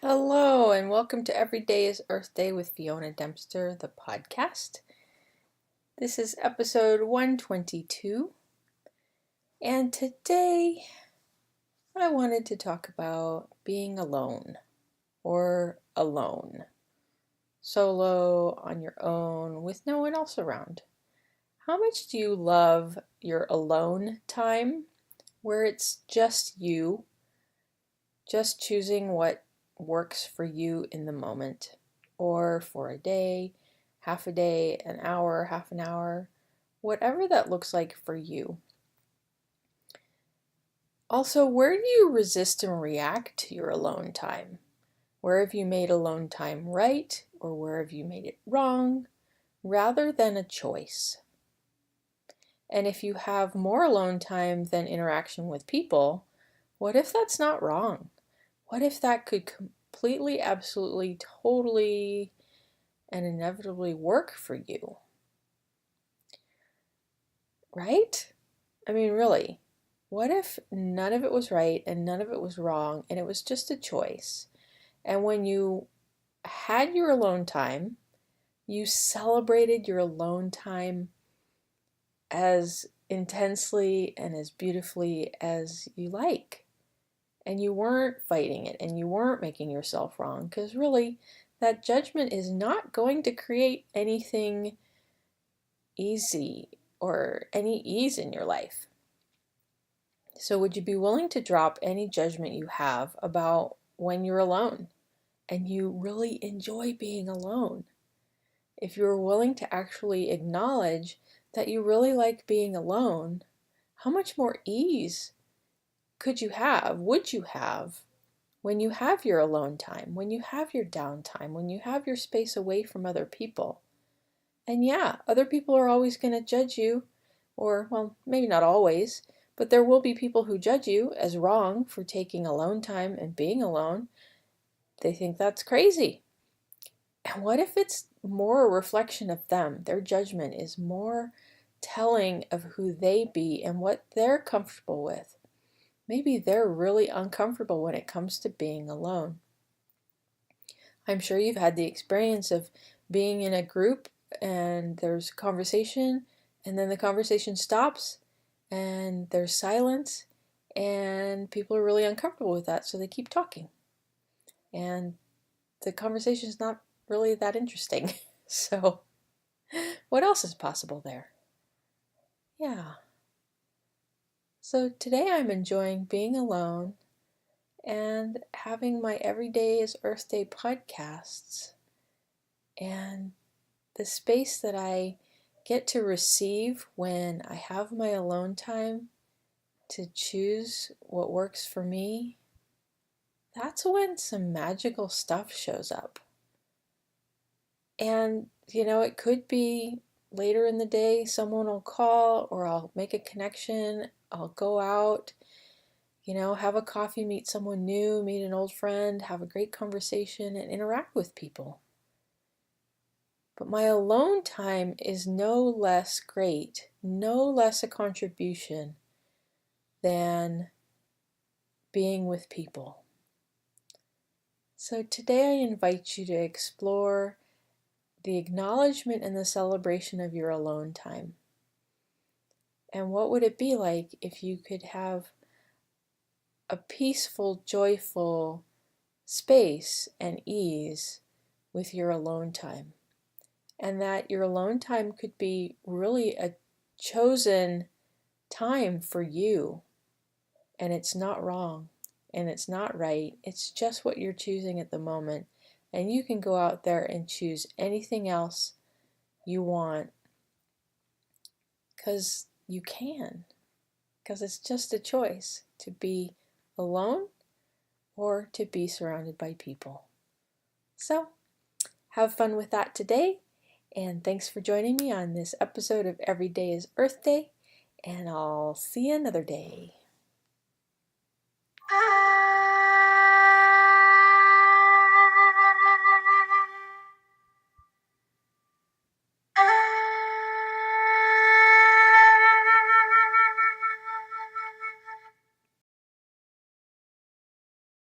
Hello, and welcome to Every Day is Earth Day with Fiona Dempster, the podcast. This is episode 122, and today I wanted to talk about being alone or alone, solo, on your own, with no one else around. How much do you love your alone time, where it's just you, just choosing what works for you in the moment, or for a day, half a day, an hour, half an hour, whatever that looks like for you. Also, where do you resist and react to your alone time? Where have you made alone time right, or where have you made it wrong, rather than a choice? And if you have more alone time than interaction with people, what if that's not wrong? What if that could completely, absolutely, totally, and inevitably work for you? Right? I mean, really, what if none of it was right and none of it was wrong and it was just a choice? And when you had your alone time, you celebrated your alone time as intensely and as beautifully as you like. And you weren't fighting it and you weren't making yourself wrong, because really, that judgment is not going to create anything easy or any ease in your life. So would you be willing to drop any judgment you have about when you're alone and you really enjoy being alone? If you're willing to actually acknowledge that you really like being alone, how much more ease would you have when you have your alone time, when you have your downtime, when you have your space away from other people? And yeah, other people are always going to judge you, or, well, maybe not always, but there will be people who judge you as wrong for taking alone time and being alone. They think that's crazy. And what if it's more a reflection of them? Their judgment is more telling of who they be and what they're comfortable with. Maybe they're really uncomfortable when it comes to being alone. I'm sure you've had the experience of being in a group and there's conversation, and then the conversation stops and there's silence, and people are really uncomfortable with that, so they keep talking. And the conversation is not really that interesting. So, what else is possible there? Yeah. So today I'm enjoying being alone and having my Everyday is Earth Day podcasts, and the space that I get to receive when I have my alone time to choose what works for me. That's when some magical stuff shows up. And, it could be later in the day, someone will call, or I'll make a connection, I'll go out, have a coffee, meet someone new, meet an old friend, have a great conversation, and interact with people. But my alone time is no less great, no less a contribution than being with people. So today I invite you to explore the acknowledgement and the celebration of your alone time. And what would it be like if you could have a peaceful, joyful space and ease with your alone time? And that your alone time could be really a chosen time for you. And it's not wrong and it's not right. It's just what you're choosing at the moment. And you can go out there and choose anything else you want, because you can. Because it's just a choice to be alone or to be surrounded by people. So, have fun with that today. And thanks for joining me on this episode of Every Day is Earth Day. And I'll see you another day.